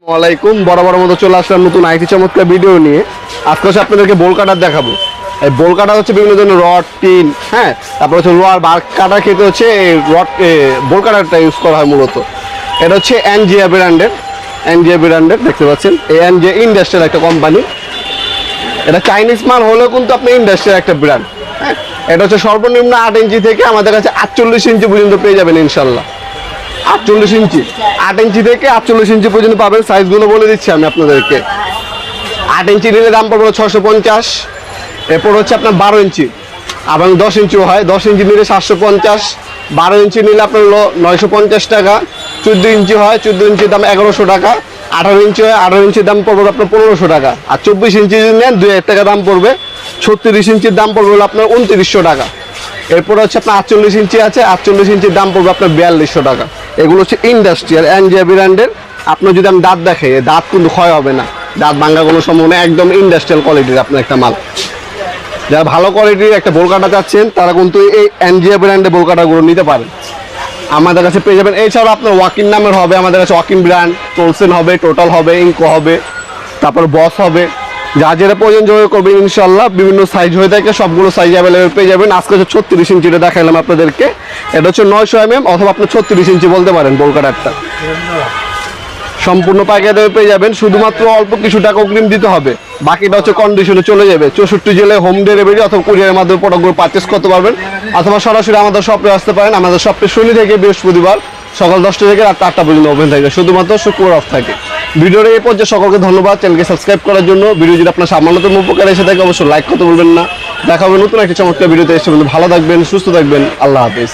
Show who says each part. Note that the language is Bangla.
Speaker 1: ওয়ালাইকুম বরাবর মতো চলে আসলাম নতুন আইটি চমৎকার ভিডিও নিয়ে। আজকে হচ্ছে আপনাদেরকে বোল কাটার দেখাবো। এই বোল কাটার হচ্ছে বিভিন্ন ধরনের রড টিন, হ্যাঁ, তারপর হচ্ছে লোহার বার কাটার ক্ষেত্রে হচ্ছে রড বোল কাটারটা ইউজ করা হয় মূলত। এটা হচ্ছে এনজিয়া ব্র্যান্ডের দেখতে পাচ্ছেন। এই এনজিয়া ইন্ডাস্ট্রিয়াল একটা কোম্পানি। এটা চাইনিজ মাল হলেও কিন্তু আপনি ইন্ডাস্ট্রিয়াল একটা ব্র্যান্ড। হ্যাঁ, এটা হচ্ছে সর্বনিম্ন 8 ইঞ্চি থেকে আমাদের কাছে 48 ইঞ্চি পর্যন্ত পেয়ে যাবেন ইনশাল্লাহ। 48 ইঞ্চি, 8 ইঞ্চি থেকে 48 ইঞ্চি পর্যন্ত পাবেন। সাইজগুলো বলে দিচ্ছি আমি আপনাদেরকে। 8 ইঞ্চি নিলে দাম পড়বে 650। এরপর হচ্ছে আপনার 12 ইঞ্চি, আবার 10 ইঞ্চিও হয়। 10 ইঞ্চি নিলে 750। 12 ইঞ্চি নিলে আপনার হলো 950 টাকা। 14 ইঞ্চি হয়, 14 ইঞ্চির দাম 1100 টাকা। 18 ইঞ্চি হয়, 18 ইঞ্চির দাম পড়বে আপনার 1500 টাকা। আর 24 ইঞ্চি যদি নেন 2000 টাকা দাম পড়বে। 36 ইঞ্চির দাম পড়বে হলো আপনার 2900 টাকা। এরপরে হচ্ছে আপনার 48 ইঞ্চি আছে, 48 ইঞ্চির দাম পড়বে আপনার 4200 টাকা। এগুলো হচ্ছে ইন্ডাস্ট্রিয়াল এনজিয়া ব্র্যান্ডের। আপনার যদি আমি দাঁত দেখাই, দাঁত কিন্তু ক্ষয় হবে না, দাঁত ভাঙার কোনো সম্ভাবনা, একদম ইন্ডাস্ট্রিয়াল কোয়ালিটির আপনার একটা মাল। যারা ভালো কোয়ালিটির একটা বোল কাটা চাচ্ছেন তারা কিন্তু এই এনজিয়া ব্র্যান্ডের বোল কাটাগুলো নিতে পারেন, আমাদের কাছে পেয়ে যাবেন। এছাড়াও আপনার ওয়াকিং নামের হবে, আমাদের কাছে ওয়াকিং ব্র্যান্ড, টোলসেন হবে, টোটাল হবে, ইনকো হবে, তারপর বস হবে। যা যেটা প্রয়োজন যোগাযোগ করবেন ইনশাল্লাহ। বিভিন্ন সাইজ হয়ে থাকে, সবগুলো সাইজ অ্যাভেলেবেল পেয়ে যাবেন। আজকে হচ্ছে 36 ইঞ্চিটা দেখাইলাম আপনাদেরকে। এটা হচ্ছে 900 mm অথবা আপনি 36 ইঞ্চি বলতে পারেন বোল কাটারটা। সম্পূর্ণ পাইকারি দামে পেয়ে যাবেন। শুধুমাত্র অল্প কিছু টাকা অগ্রিম দিতে হবে, বাকিটা হচ্ছে কন্ডিশনে চলে যাবে। 64 জেলায় হোম ডেলিভারি অথবা কুরিয়ারের মাধ্যমে প্রোডাক্টগুলো পারচেস করতে পারবেন, অথবা সরাসরি আমাদের শপে আসতে পারেন। আমাদের শপে শনি থেকে বৃহস্পতিবার সকাল 10টা থেকে রাত 8টা পর্যন্ত ওপেন থাকে, শুধুমাত্র শুক্রবার অফ থাকে। ভিডিওর এই পর্যায়ে সকলকে ধন্যবাদ চ্যানেলকে সাবস্ক্রাইব করার জন্য। ভিডিও যদি আপনার সামান্যতম উপকার এসে থাকে অবশ্যই লাইক করতে বলবেন না। দেখা হবে নতুন একটা চমৎকার ভিডিওতে। এসে ভালো থাকবেন, সুস্থ থাকবেন, আল্লাহ হাফেজ।